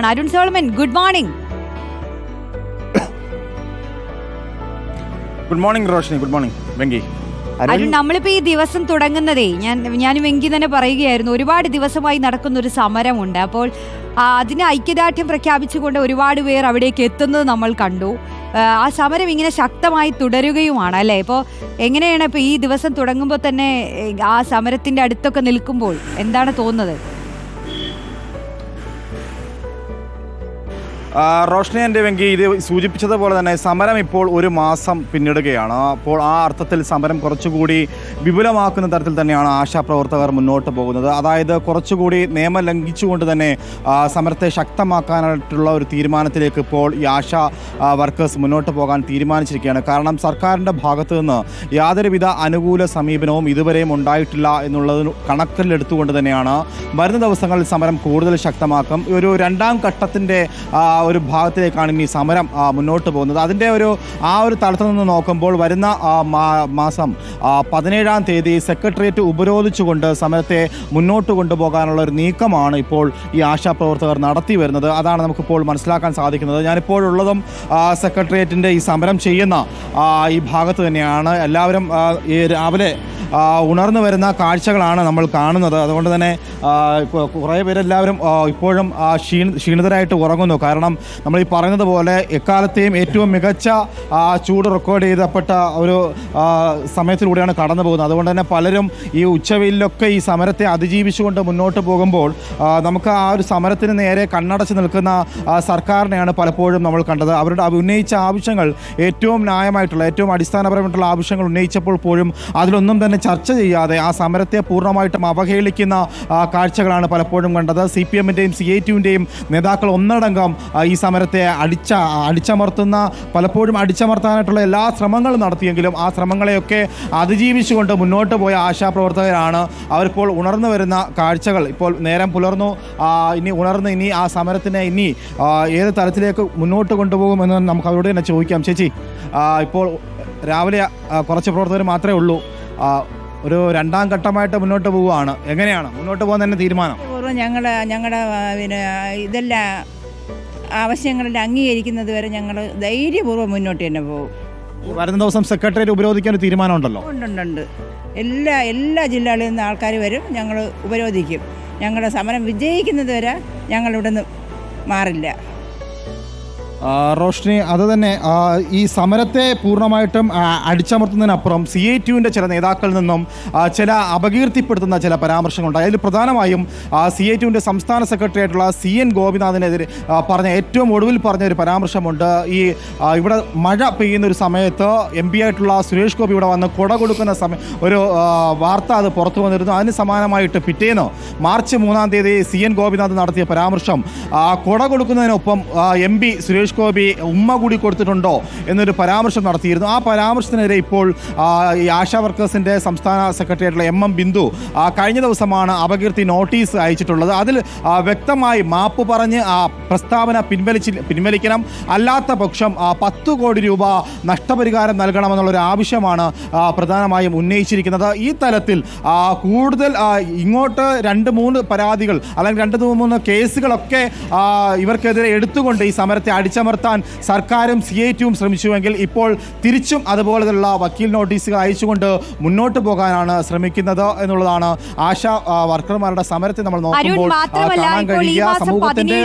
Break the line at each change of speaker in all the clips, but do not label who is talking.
Arun Solomon, good morning.
Good morning Roshini. Good morning Venky.
Arun, നമ്മളിപ്പോ ഈ ദിവസം തുടങ്ങുന്നതേ ഞാനും വെങ്കി തന്നെ പറയുകയായിരുന്നു, ഒരുപാട് ദിവസമായി നടക്കുന്ന ഒരു സമരമുണ്ട്. അപ്പോൾ അതിന് ഐക്യദാർഢ്യം പ്രഖ്യാപിച്ചുകൊണ്ട് ഒരുപാട് പേർ അവിടേക്ക് എത്തുന്നത് നമ്മൾ കണ്ടു. ആ സമരം ഇങ്ങനെ ശക്തമായി തുടരുകയുമാണ് അല്ലേ? ഇപ്പോൾ എങ്ങനെയാണ് ഇപ്പോൾ ഈ ദിവസം തുടങ്ങുമ്പോൾ തന്നെ ആ സമരത്തിന്റെ അടുത്തൊക്കെ നിൽക്കുമ്പോൾ എന്താണ് തോന്നുന്നത്?
റോഷ്നി എൻ്റെ വെങ്കി, ഇത് സൂചിപ്പിച്ചതുപോലെ തന്നെ സമരം ഇപ്പോൾ ഒരു മാസം പിന്നിടുകയാണ്. അപ്പോൾ ആ അർത്ഥത്തിൽ സമരം കുറച്ചുകൂടി വിപുലമാക്കുന്ന തരത്തിൽ തന്നെയാണ് ആശാപ്രവർത്തകർ മുന്നോട്ട് പോകുന്നത്. അതായത് കുറച്ചുകൂടി നിയമം ലംഘിച്ചുകൊണ്ട് തന്നെ സമരത്തെ ശക്തമാക്കാനായിട്ടുള്ള ഒരു തീരുമാനത്തിലേക്ക് ഇപ്പോൾ ഈ ആശാ വർക്കേഴ്സ് മുന്നോട്ട് പോകാൻ തീരുമാനിച്ചിരിക്കുകയാണ്. കാരണം സർക്കാരിൻ്റെ ഭാഗത്തു നിന്ന് യാതൊരുവിധ അനുകൂല സമീപനവും ഇതുവരെയും ഉണ്ടായിട്ടില്ല എന്നുള്ളത് കണക്കിലെടുത്തുകൊണ്ട് തന്നെയാണ് വരുന്ന ദിവസങ്ങളിൽ സമരം കൂടുതൽ ശക്തമാക്കും. ഒരു രണ്ടാം ഘട്ടത്തിൻ്റെ ഒരു ഭാഗത്തിലേക്കാണ് ഇനി സമരം മുന്നോട്ട് പോകുന്നത്. അതിൻ്റെ ആ ഒരു തലത്തിൽ നിന്ന് നോക്കുമ്പോൾ വരുന്ന മാസം 17-ാം തീയതി സെക്രട്ടേറിയറ്റ് ഉപരോധിച്ചുകൊണ്ട് സമരത്തെ മുന്നോട്ട് കൊണ്ടുപോകാനുള്ള ഒരു നീക്കമാണ് ഇപ്പോൾ ഈ ആശാപ്രവർത്തകർ നടത്തി വരുന്നത്. അതാണ് നമുക്കിപ്പോൾ മനസ്സിലാക്കാൻ സാധിക്കുന്നത്. ഞാനിപ്പോഴുള്ളതും സെക്രട്ടേറിയറ്റിൻ്റെ ഈ സമരം ചെയ്യുന്ന ഈ ഭാഗത്ത് തന്നെയാണ്. എല്ലാവരും ഈ രാവിലെ ഉണർന്നു വരുന്ന കാഴ്ചകളാണ് നമ്മൾ കാണുന്നത്. അതുകൊണ്ട് തന്നെ കുറേ പേരെല്ലാവരും ഇപ്പോഴും ക്ഷീണിതരായിട്ട് ഉറങ്ങുന്നു. കാരണം നമ്മൾ ഈ പറയുന്നത് പോലെ എക്കാലത്തെയും ഏറ്റവും മികച്ച ചൂട് റെക്കോർഡ് ചെയ്തപ്പെട്ട ഒരു സമയത്തിലൂടെയാണ് കടന്നു പോകുന്നത്. അതുകൊണ്ട് തന്നെ പലരും ഈ ഉച്ചവെയിലൊക്കെ ഈ സമരത്തെ അതിജീവിച്ചുകൊണ്ട് മുന്നോട്ട് പോകുമ്പോൾ നമുക്ക് ആ ഒരു സമരത്തിന് നേരെ കണ്ണടച്ച് നിൽക്കുന്ന സർക്കാരിനെയാണ് പലപ്പോഴും നമ്മൾ കണ്ടത്. അവരുടെ ഉന്നയിച്ച ആവശ്യങ്ങൾ ഏറ്റവും ന്യായമായിട്ടുള്ള, ഏറ്റവും അടിസ്ഥാനപരമായിട്ടുള്ള ആവശ്യങ്ങൾ ഉന്നയിച്ചപ്പോൾ പോലും അതിലൊന്നും തന്നെ ചർച്ച ചെയ്യാതെ ആ സമരത്തെ പൂർണ്ണമായിട്ടും അവഹേളിക്കുന്ന കാഴ്ചകളാണ് പലപ്പോഴും കണ്ടത്. CPM-ൻ്റെയും CITU-ൻ്റെയും നേതാക്കൾ ഒന്നടങ്കം ഈ സമരത്തെ അടിച്ചമർത്തുന്ന, പലപ്പോഴും അടിച്ചമർത്താനായിട്ടുള്ള എല്ലാ ശ്രമങ്ങളും നടത്തിയെങ്കിലും ആ ശ്രമങ്ങളെയൊക്കെ അതിജീവിച്ചുകൊണ്ട് മുന്നോട്ട് പോയ ആശാപ്രവർത്തകരാണ്. അവരിപ്പോൾ ഉണർന്നു വരുന്ന കാഴ്ചകൾ, ഇപ്പോൾ നേരം പുലർന്നു, ഇനി ആ സമരത്തിനെ ഇനി ഏത് തലത്തിലേക്ക് മുന്നോട്ട് കൊണ്ടുപോകുമെന്ന് നമുക്ക് അവരോട് തന്നെ ചോദിക്കാം. ചേച്ചി, ഇപ്പോൾ രാവിലെ കുറച്ച് പ്രവർത്തകർ മാത്രമേ ഉള്ളൂ, ഒരു രണ്ടാം ഘട്ടമായിട്ട് മുന്നോട്ട് പോവുകയാണ്. എങ്ങനെയാണ് മുന്നോട്ട് പോകാൻ തന്നെ തീരുമാനം?
ഞങ്ങളുടെ പിന്നെ ഇതെല്ലാം ആവശ്യങ്ങളെല്ലാം അംഗീകരിക്കുന്നത് വരെ ഞങ്ങൾ ധൈര്യപൂർവ്വം മുന്നോട്ട് തന്നെ പോകും.
വരുന്ന ദിവസം സെക്രട്ടേറിയറ്റ് ഉപരോധിക്കാൻ ഒരു തീരുമാനമുണ്ടല്ലോ?
ഉണ്ട്. എല്ലാ ജില്ലകളിൽ നിന്ന് ആൾക്കാർ വരും, ഞങ്ങൾ ഉപരോധിക്കും. ഞങ്ങളുടെ സമരം വിജയിക്കുന്നത് വരെ ഞങ്ങളിവിടെ നിന്ന് മാറില്ല.
റോഷ്നി, അത് തന്നെ ഈ സമരത്തെ പൂർണ്ണമായിട്ടും അടിച്ചമർത്തുന്നതിനപ്പുറം CITU-ൻ്റെ ചില നേതാക്കളിൽ നിന്നും ചില അപകീർത്തിപ്പെടുത്തുന്ന ചില പരാമർശങ്ങളുണ്ടായി. അതിൽ പ്രധാനമായും CITU-ൻ്റെ സംസ്ഥാന സെക്രട്ടറി ആയിട്ടുള്ള CN ഗോപിനാഥിനെതിരെ ഏറ്റവും ഒടുവിൽ പറഞ്ഞ ഒരു പരാമർശമുണ്ട്. ഇവിടെ മഴ പെയ്യുന്ന ഒരു സമയത്ത് MP ആയിട്ടുള്ള സുരേഷ് ഗോപി ഇവിടെ വന്ന് കൊട കൊടുക്കുന്ന ഒരു വാർത്ത അത് പുറത്തു വന്നിരുന്നു. അതിന് സമാനമായിട്ട് പിറ്റേന്ന് മാർച്ച് 3-ാം തീയതി CN ഗോപിനാഥ് നടത്തിയ പരാമർശം, കൊട കൊടുക്കുന്നതിനൊപ്പം MP സുരേഷ് ഗോപി ഉമ്മ കൂടി കൊടുത്തിട്ടുണ്ടോ എന്നൊരു പരാമർശം നടത്തിയിരുന്നു. ആ പരാമർശത്തിനെതിരെ ഇപ്പോൾ ഈ ആശാ വർക്കേഴ്സിൻ്റെ സംസ്ഥാന സെക്രട്ടറി ആയിട്ടുള്ള MM ബിന്ദു കഴിഞ്ഞ ദിവസമാണ് അപകീർത്തി നോട്ടീസ് അയച്ചിട്ടുള്ളത്. അതിൽ വ്യക്തമായി മാപ്പ് പറഞ്ഞ് ആ പ്രസ്താവന പിൻവലിക്കണം, അല്ലാത്ത പക്ഷം 10 കോടി രൂപ നഷ്ടപരിഹാരം നൽകണമെന്നുള്ളൊരു ആവശ്യമാണ് പ്രധാനമായും ഉന്നയിച്ചിരിക്കുന്നത്. ഈ തലത്തിൽ കൂടുതൽ ഇങ്ങോട്ട് 2-3 പരാതികൾ അല്ലെങ്കിൽ 2-3 കേസുകളൊക്കെ ഇവർക്കെതിരെ എടുത്തുകൊണ്ട് ഈ സമരത്തെ അടിച്ചമർത്താൻ സർക്കാരും CITU-യും ശ്രമിച്ചുവെങ്കിൽ ഇപ്പോൾ തിരിച്ചും അതുപോലെയുള്ള വക്കീൽ നോട്ടീസുകൾ അയച്ചുകൊണ്ട് മുന്നോട്ട് പോകാനാണ് ശ്രമിക്കുന്നത് എന്നുള്ളതാണ് ആശാ വർക്കർമാരുടെ സമരത്തെ നമ്മൾ നോക്കുമ്പോൾ കാണാൻ കഴിയുക. സമൂഹത്തിന്റെ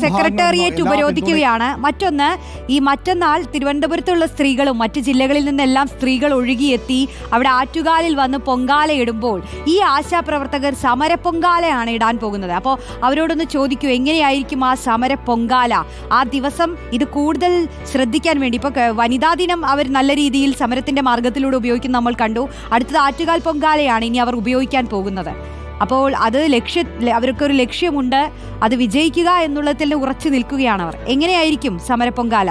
സെക്രട്ടേറിയറ്റ് ഉപരോധിക്കുകയാണ്. മറ്റൊന്ന്, ഈ മറ്റന്നാൾ തിരുവനന്തപുരത്തുള്ള സ്ത്രീകളും മറ്റ് ജില്ലകളിൽ നിന്നെല്ലാം സ്ത്രീകൾ ഒഴുകിയെത്തി അവിടെ ആറ്റുകാലിൽ വന്ന് പൊങ്കാലയിടുമ്പോൾ ഈ ആശാ പ്രവർത്തകർ സമര പൊങ്കാലയാണ് ഇടാൻ പോകുന്നത്. അപ്പോൾ അവരോടൊന്ന് ചോദിക്കൂ, എങ്ങനെയായിരിക്കും ആ സമര പൊങ്കാല? ആ ദിവസം ഇത് കൂടുതൽ ശ്രദ്ധിക്കാൻ വേണ്ടി ഇപ്പോൾ വനിതാ ദിനം അവർ നല്ല രീതിയിൽ സമരത്തിന്റെ മാർഗത്തിലൂടെ ഉപയോഗിക്കുന്ന നമ്മൾ കണ്ടു. അടുത്തത് ആറ്റുകാൽ പൊങ്കാലയാണ് ഇനി അവർ ഉപയോഗിക്കാൻ പോകുന്നത്. അപ്പോൾ അത് അവർക്കൊരു ലക്ഷ്യമുണ്ട്, അത് വിജയിക്കുക എന്നുള്ളതിൽ ഉറച്ചു നിൽക്കുകയാണ് അവർ. എങ്ങനെയായിരിക്കും സമര പൊങ്കാല?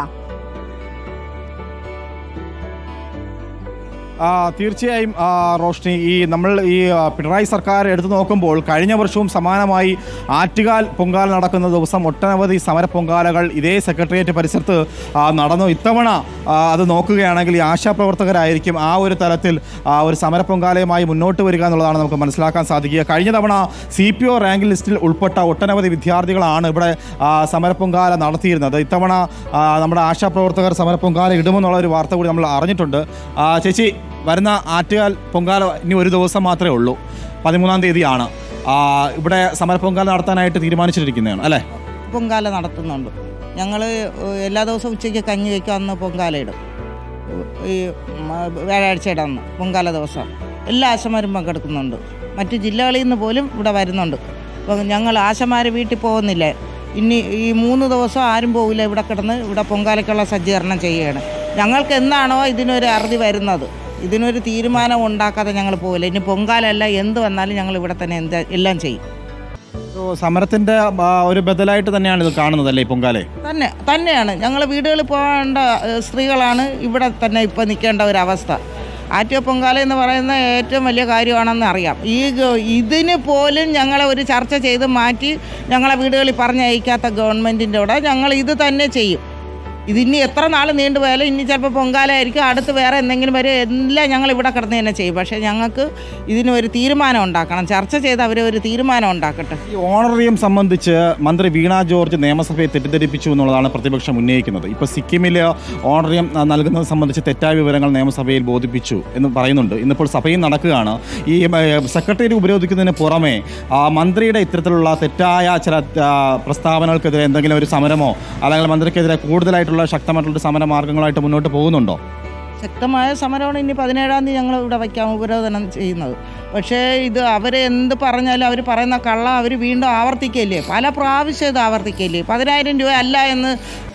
തീർച്ചയായും റോഷ്നി, നമ്മൾ പിണറായി സർക്കാർ എടുത്തു നോക്കുമ്പോൾ കഴിഞ്ഞ വർഷവും സമാനമായി ആറ്റുകാൽ പൊങ്കാല നടക്കുന്ന ദിവസം ഒട്ടനവധി സമര പൊങ്കാലകൾ ഇതേ സെക്രട്ടേറിയറ്റ് പരിസരത്ത് നടന്നു. ഇത്തവണ അത് നോക്കുകയാണെങ്കിൽ ഈ ആശാപ്രവർത്തകരായിരിക്കും ആ ഒരു തലത്തിൽ ഒരു സമര പൊങ്കാലയുമായി മുന്നോട്ട് വരിക എന്നുള്ളതാണ് നമുക്ക് മനസ്സിലാക്കാൻ സാധിക്കുക. കഴിഞ്ഞ തവണ CPO റാങ്ക് ലിസ്റ്റിൽ ഉൾപ്പെട്ട ഒട്ടനവധി വിദ്യാർത്ഥികളാണ് ഇവിടെ സമര പൊങ്കാല നടത്തിയിരുന്നത്. ഇത്തവണ നമ്മുടെ ആശാപ്രവർത്തകർ സമര പൊങ്കാല ഇടുമെന്നുള്ള ഒരു വാർത്ത കൂടി നമ്മൾ അറിഞ്ഞിട്ടുണ്ട്. ചേച്ചി, വരുന്ന ആറ്റുകാൽ പൊങ്കാല ഇനി ഒരു ദിവസം മാത്രമേ ഉള്ളൂ, 13-ാം തീയതിയാണ്. ഇവിടെ സമര പൊങ്കാല നടത്താനായിട്ട് തീരുമാനിച്ചിരിക്കുന്നതാണ് അല്ലേ?
പൊങ്കാല നടത്തുന്നുണ്ട്. ഞങ്ങൾ എല്ലാ ദിവസവും ഉച്ചയ്ക്ക് കഞ്ഞി വയ്ക്കും, അന്ന് പൊങ്കാല ഇടും. ഈ വ്യാഴാഴ്ചയുടെ അന്ന് പൊങ്കാല ദിവസം എല്ലാ ആശമാരും പങ്കെടുക്കുന്നുണ്ട്. മറ്റു ജില്ലകളിൽ നിന്ന് പോലും ഇവിടെ വരുന്നുണ്ട്. അപ്പം ഞങ്ങൾ ആശമാർ വീട്ടിൽ പോകുന്നില്ലേ, ഇനി ഈ 3 ദിവസം ആരും പോകില്ല, ഇവിടെ കിടന്ന് ഇവിടെ പൊങ്കാലയ്ക്കുള്ള സജ്ജീകരണം ചെയ്യുകയാണ്. ഞങ്ങൾക്ക് എന്താണോ ഇതിനൊരു അറുതി വരുന്നത്, ഇതിനൊരു തീരുമാനം ഉണ്ടാക്കാതെ ഞങ്ങൾ പോകില്ല. ഇനി പൊങ്കാലല്ല, എന്ത് വന്നാലും ഞങ്ങൾ ഇവിടെ തന്നെ എല്ലാം ചെയ്യും.
സമരത്തിന്റെ ഒരു ബദലായിട്ട് തന്നെയാണ് ഇത് കാണുന്നതല്ലേ ഈ പൊങ്കാല?
തന്നെയാണ്. ഞങ്ങൾ വീടുകളിൽ പോകേണ്ട സ്ത്രീകളാണ് ഇവിടെ തന്നെ ഇപ്പോൾ നിൽക്കേണ്ട ഒരവസ്ഥ. ആറ്റുകാൽ പൊങ്കാല എന്ന് പറയുന്ന ഏറ്റവും വലിയ കാര്യമാണെന്ന് അറിയാം. ഇതിന് പോലും ഞങ്ങളെ ഒരു ചർച്ച ചെയ്ത് മാറ്റി ഞങ്ങളെ വീടുകളിൽ പറഞ്ഞയക്കാത്ത ഗവൺമെൻറ്റിൻ്റെ കൂടെ ഞങ്ങൾ ഇത് തന്നെ ചെയ്യും. ഇതിനി എത്ര നാൾ നീണ്ടുപോയാലും ഇനി ചിലപ്പോൾ പൊങ്കാല ആയിരിക്കും, അടുത്ത് വേറെ എന്തെങ്കിലും വരും, എല്ലാം ഞങ്ങൾ ഇവിടെ കിടന്ന് തന്നെ ചെയ്യും. പക്ഷേ ഞങ്ങൾക്ക് ഇതിനൊരു തീരുമാനം ഉണ്ടാക്കണം, ചർച്ച ചെയ്ത് അവർ ഒരു തീരുമാനം ഉണ്ടാക്കട്ടെ.
ഈ ഓണററിയം സംബന്ധിച്ച് മന്ത്രി വീണ ജോർജ് നിയമസഭയെ തെറ്റിദ്ധരിപ്പിച്ചു എന്നുള്ളതാണ് പ്രതിപക്ഷം ഉന്നയിക്കുന്നത്. ഇപ്പോൾ സിക്കിമിൽ ഓണററിയം നൽകുന്നത് സംബന്ധിച്ച് തെറ്റായ വിവരങ്ങൾ നിയമസഭയിൽ ബോധിപ്പിച്ചു എന്ന് പറയുന്നുണ്ട്. ഇന്നിപ്പോൾ സഭയിൽ നടക്കുകയാണ്. ഈ സെക്രട്ടേറിയറ്റ് ഉപരോധിക്കുന്നതിന് പുറമെ മന്ത്രിയുടെ ഇത്തരത്തിലുള്ള തെറ്റായ ചില പ്രസ്താവനകൾക്കെതിരെ എന്തെങ്കിലും ഒരു സമരമോ അല്ലെങ്കിൽ മന്ത്രിക്കെതിരെ കൂടുതലായിട്ടുള്ള ശക്തമായിട്ടുള്ള സമര മാർഗങ്ങളായിട്ട് മുന്നോട്ട് പോകുന്നുണ്ടോ?
ശക്തമായ സമരമാണ് ഇനി 17-ാം തീയതി ഞങ്ങൾ ഇവിടെ വയ്ക്കാൻ ഉപരോധനം ചെയ്യുന്നത്. പക്ഷേ ഇത് അവരെ എന്ത് പറഞ്ഞാലും അവർ പറയുന്ന കള്ള അവർ വീണ്ടും ആവർത്തിക്കല്ലേ, പല പ്രാവശ്യം ഇത് ആവർത്തിക്കല്ലേ. 10,000 രൂപ അല്ല എന്ന്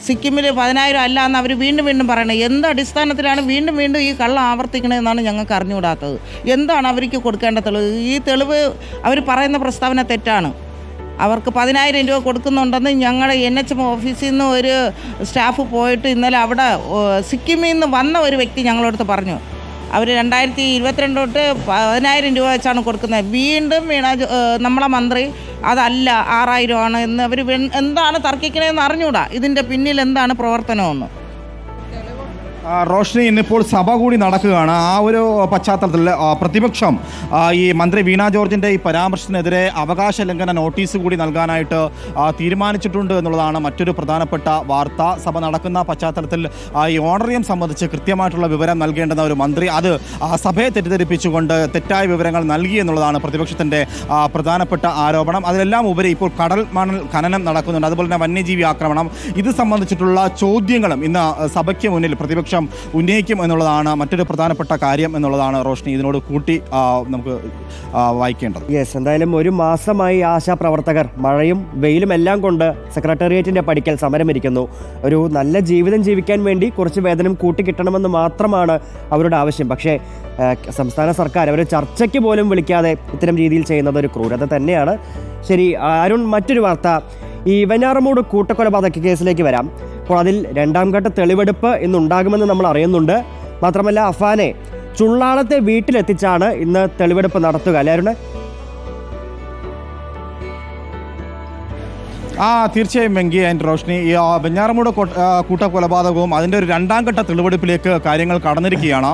സിക്കിമിൽ 10,000 അല്ല എന്ന് അവർ വീണ്ടും വീണ്ടും പറയണത്. എന്ത് അടിസ്ഥാനത്തിലാണ് വീണ്ടും വീണ്ടും ഈ കള്ള ആവർത്തിക്കണമെന്നാണ് ഞങ്ങൾക്ക് അറിഞ്ഞുകൂടാത്തത്. എന്താണ് അവർക്ക് കൊടുക്കേണ്ട തെളിവ്? ഈ തെളിവ് അവർ പറയുന്ന പ്രസ്താവന തെറ്റാണ്. അവർക്ക് 10,000 രൂപ കൊടുക്കുന്നുണ്ടെന്ന് ഞങ്ങളുടെ NHM ഓഫീസിൽ നിന്ന് ഒരു സ്റ്റാഫ് പോയിട്ട് ഇന്നലെ അവിടെ സിക്കിമിൽ നിന്ന് വന്ന ഒരു വ്യക്തി ഞങ്ങളടുത്ത് പറഞ്ഞു. അവർ 2022 തൊട്ട് 10,000 രൂപ വെച്ചാണ് കൊടുക്കുന്നത്. വീണ്ടും നമ്മളെ മന്ത്രി അതല്ല 6,000 ആണ് എന്ന് അവർ എന്താണ് തർക്കിക്കണതെന്ന് അറിഞ്ഞൂടാ. ഇതിൻ്റെ പിന്നിൽ എന്താണ് പ്രവർത്തനമെന്ന്.
റോഷ്നി, ഇന്നിപ്പോൾ സഭ കൂടി നടക്കുകയാണ്. ആ ഒരു പശ്ചാത്തലത്തിൽ പ്രതിപക്ഷം ഈ മന്ത്രി വീണ ജോർജിൻ്റെ ഈ പരാമർശത്തിനെതിരെ അവകാശ ലംഘന നോട്ടീസ് കൂടി നൽകാനായിട്ട് തീരുമാനിച്ചിട്ടുണ്ട് എന്നുള്ളതാണ് മറ്റൊരു പ്രധാനപ്പെട്ട വാർത്ത. സഭ നടക്കുന്ന പശ്ചാത്തലത്തിൽ ഈ ഓണറിയം സംബന്ധിച്ച് കൃത്യമായിട്ടുള്ള വിവരം നൽകേണ്ടുന്ന ഒരു മന്ത്രി അത് സഭയെ തെറ്റിദ്ധരിപ്പിച്ചുകൊണ്ട് തെറ്റായ വിവരങ്ങൾ നൽകി എന്നുള്ളതാണ് പ്രതിപക്ഷത്തിൻ്റെ പ്രധാനപ്പെട്ട ആരോപണം. അതിലെല്ലാം ഉപരി ഇപ്പോൾ കടൽ മണൽ ഖനനം നടക്കുന്നുണ്ട്, അതുപോലെ തന്നെ വന്യജീവി ആക്രമണം. ഇത് സംബന്ധിച്ചിട്ടുള്ള ചോദ്യങ്ങളും ഇന്ന് സഭയ്ക്ക് മുന്നിൽ പ്രതിപക്ഷം ഉന്നയിക്കും എന്നുള്ളതാണ് മറ്റൊരു പ്രധാനപ്പെട്ട കാര്യം എന്നുള്ളതാണ് റോഷ്നി ഇതിനോട് കൂട്ടി നമുക്ക് വായിക്കേണ്ടത്.
യെസ്, എന്തായാലും ഒരു മാസമായി ആശാപ്രവർത്തകർ മഴയും വെയിലും എല്ലാം കൊണ്ട് സെക്രട്ടേറിയറ്റിൻ്റെ പടിക്കൽ സമരമിരിക്കുന്നു. ഒരു നല്ല ജീവിതം ജീവിക്കാൻ വേണ്ടി കുറച്ച് വേതനം കൂട്ടിക്കിട്ടണമെന്ന് മാത്രമാണ് അവരുടെ ആവശ്യം. പക്ഷേ സംസ്ഥാന സർക്കാർ അവർ ചർച്ചയ്ക്ക് പോലും വിളിക്കാതെ ഇത്തരം രീതിയിൽ ചെയ്യുന്നത് ഒരു ക്രൂരത തന്നെയാണ്. ശരി അരുൺ, മറ്റൊരു വാർത്ത, ഈ വെഞ്ഞാറമൂട് കൂട്ടക്കൊലപാതക കേസിലേക്ക് വരാം. അപ്പോൾ അതിൽ 2ാം ഘട്ട തെളിവെടുപ്പ് ഇന്നുണ്ടാകുമെന്ന് നമ്മൾ അറിയുന്നുണ്ട്. മാത്രമല്ല അഫാനെ ചുള്ളാളത്തെ വീട്ടിലെത്തിച്ചാണ് ഇന്ന് തെളിവെടുപ്പ് നടത്തുക അല്ലേ അരുണ്?
തീർച്ചയായും വെങ്കി ആൻഡ് റോഷ്നി, ഈ വെഞ്ഞാറമൂട് കൂട്ടക്കൊലപാതകവും അതിൻ്റെ ഒരു 2ാം ഘട്ട തെളിവെടുപ്പിലേക്ക് കാര്യങ്ങൾ കടന്നിരിക്കുകയാണ്.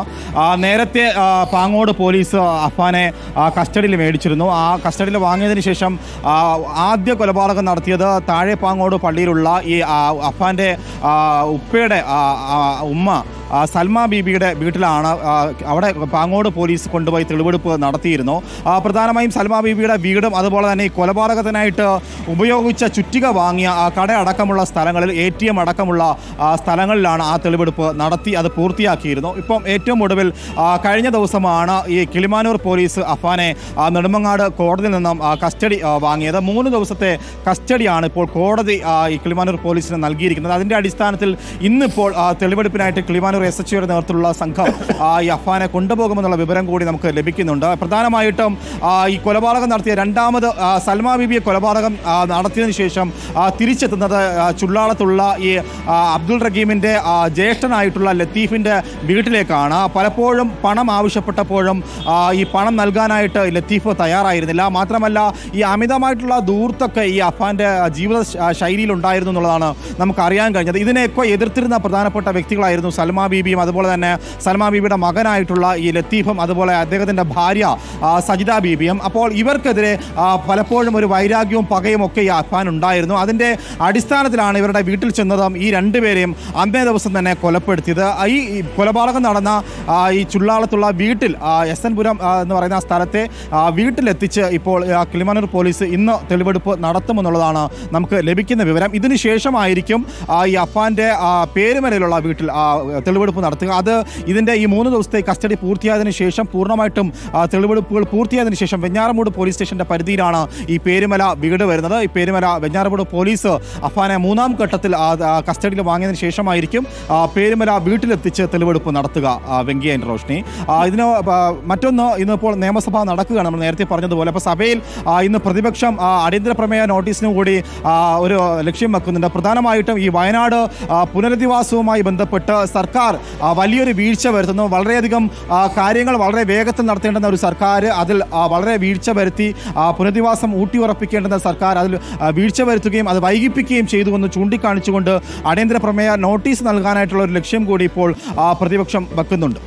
നേരത്തെ പാങ്ങോട് പോലീസ് അഫാനെ കസ്റ്റഡിയിൽ മേടിച്ചിരുന്നു. ആ കസ്റ്റഡിയിൽ വാങ്ങിയതിന് ശേഷം ആദ്യ കൊലപാതകം നടത്തിയത് താഴെ പാങ്ങോട് പള്ളിയിലുള്ള ഈ അഫാൻ്റെ ഉപ്പയുടെ ഉമ്മ സൽമ ബീബിയുടെ വീട്ടിലാണ്. അവിടെ പാങ്ങോട് പോലീസ് കൊണ്ടുപോയി തെളിവെടുപ്പ് നടത്തിയിരുന്നു. പ്രധാനമായും സൽമ ബീബിയുടെ വീടും അതുപോലെ തന്നെ ഈ കൊലപാതകത്തിനായിട്ട് ഉപയോഗിച്ച ചുറ്റിക വാങ്ങിയ കട അടക്കമുള്ള സ്ഥലങ്ങളിൽ ATM അടക്കമുള്ള സ്ഥലങ്ങളിലാണ് ആ തെളിവെടുപ്പ് നടത്തി അത് പൂർത്തിയാക്കിയിരുന്നു. ഇപ്പം ഏറ്റവും ഒടുവിൽ കഴിഞ്ഞ ദിവസമാണ് ഈ കിളിമാനൂർ പോലീസ് അഫാനെ നെടുമങ്ങാട് കോടതിയിൽ നിന്നും കസ്റ്റഡി വാങ്ങിയത്. 3 ദിവസത്തെ കസ്റ്റഡിയാണ് ഇപ്പോൾ കോടതി ഈ കിളിമാനൂർ പോലീസിന് നൽകിയിരിക്കുന്നത്. അതിൻ്റെ അടിസ്ഥാനത്തിൽ ഇന്നിപ്പോൾ തെളിവെടുപ്പിനായിട്ട് കിളിമാനൂർ കിളിമാനൂർ SHOയുടെ നേതൃത്വത്തിലുള്ള സംഘം ഈ അഫാനെ കൊണ്ടുപോകുമെന്നുള്ള വിവരം കൂടി നമുക്ക് ലഭിക്കുന്നുണ്ട്. പ്രധാനമായിട്ടും ഈ കൊലപാതകം നടത്തിയ രണ്ടാമത് സൽമാ ബീബിയെ കൊലപാതകം നടത്തിയതിനു ശേഷം തിരിച്ചെത്തുന്നത് ചുള്ളാളത്തുള്ള ഈ അബ്ദുൾ റഹീമിൻ്റെ ജ്യേഷ്ഠനായിട്ടുള്ള ലത്തീഫിൻ്റെ വീട്ടിലേക്കാണ്. പലപ്പോഴും പണം ആവശ്യപ്പെട്ടപ്പോഴും ഈ പണം നൽകാനായിട്ട് ലത്തീഫ് തയ്യാറായിരുന്നില്ല. മാത്രമല്ല ഈ അമിതമായിട്ടുള്ള ദൂർത്തൊക്കെ ഈ അഫാൻ്റെ ജീവിത ശൈലിയിലുണ്ടായിരുന്നു എന്നുള്ളതാണ് നമുക്ക് അറിയാൻ കഴിഞ്ഞത്. ഇതിനെയൊക്കെ എതിർത്തിരുന്ന പ്രധാനപ്പെട്ട വ്യക്തികളായിരുന്നു സൽമാ ബീബിയും അതുപോലെ തന്നെ സൽമാ ബീബിയുടെ മകനായിട്ടുള്ള ഈ ലത്തീഫും അതുപോലെ അദ്ദേഹത്തിൻ്റെ ഭാര്യ സജിദ ബീബിയും. അപ്പോൾ ഇവർക്കെതിരെ പലപ്പോഴും ഒരു വൈരാഗ്യവും പകയും ഒക്കെ ഈ അഫാൻ ഉണ്ടായിരുന്നു. അതിൻ്റെ അടിസ്ഥാനത്തിലാണ് ഇവരുടെ വീട്ടിൽ ചെന്നതും ഈ രണ്ടുപേരെയും അന്നേ ദിവസം തന്നെ കൊലപ്പെടുത്തിയത്. ഈ കൊലപാതകം നടന്ന ഈ ചുള്ളാളത്തുള്ള വീട്ടിൽ SN പുരം എന്ന് പറയുന്ന സ്ഥലത്തെ വീട്ടിലെത്തിച്ച് ഇപ്പോൾ കിളിമാനൂർ പോലീസ് ഇന്ന് തെളിവെടുപ്പ് നടത്തുമെന്നുള്ളതാണ് നമുക്ക് ലഭിക്കുന്ന വിവരം. ഇതിനുശേഷമായിരിക്കും ഈ അഫാൻ്റെ പേരുമലയിലുള്ള വീട്ടിൽ തെളിവെടുപ്പ് നടത്തുക. അത് ഇതിൻ്റെ ഈ 3 ദിവസത്തെ കസ്റ്റഡി പൂർത്തിയായതിനു ശേഷം പൂർണ്ണമായിട്ടും തെളിവെടുപ്പുകൾ പൂർത്തിയായതിനു ശേഷം വെഞ്ഞാറമൂട് പോലീസ് സ്റ്റേഷൻ്റെ പരിധിയിലാണ് ഈ പേരുമല വീട് വരുന്നത്. ഈ പേരുമല വെഞ്ഞാറമൂട് പോലീസ് അഫാനെ 3ാം ഘട്ടത്തിൽ കസ്റ്റഡിയിൽ വാങ്ങിയതിനു ശേഷമായിരിക്കും പേരുമല വീട്ടിലെത്തിച്ച് തെളിവെടുപ്പ് നടത്തുക. വെങ്കിയ റോഷ്നി, ഇതിന് മറ്റൊന്ന് ഇന്നിപ്പോൾ നിയമസഭ നടക്കുകയാണ്. നമ്മൾ നേരത്തെ പറഞ്ഞതുപോലെ അപ്പോൾ സഭയിൽ ഇന്ന് പ്രതിപക്ഷം അടിയന്തര പ്രമേയ നോട്ടീസിനും കൂടി ഒരു ലക്ഷ്യം വെക്കുന്നുണ്ട്. പ്രധാനമായിട്ടും ഈ വയനാട് പുനരധിവാസവുമായി ബന്ധപ്പെട്ട് സർക്കാർ വലിയൊരു വീഴ്ച വരുത്തുന്നു. വളരെയധികം കാര്യങ്ങൾ വളരെ വേഗത്തിൽ നടത്തേണ്ടുന്ന ഒരു സർക്കാർ അതിൽ വളരെ വീഴ്ച വരുത്തി പുനരധിവാസം ഊട്ടിയുറപ്പിക്കേണ്ടുന്ന സർക്കാർ അതിൽ വീഴ്ച വരുത്തുകയും അത് വൈകിപ്പിക്കുകയും ചെയ്തുവെന്ന് ചൂണ്ടിക്കാണിച്ചുകൊണ്ട് അടിയന്തര പ്രമേയ നോട്ടീസ് നൽകാനായിട്ടുള്ള ഒരു ലക്ഷ്യം കൂടി ഇപ്പോൾ പ്രതിപക്ഷം വെക്കുന്നുണ്ട്.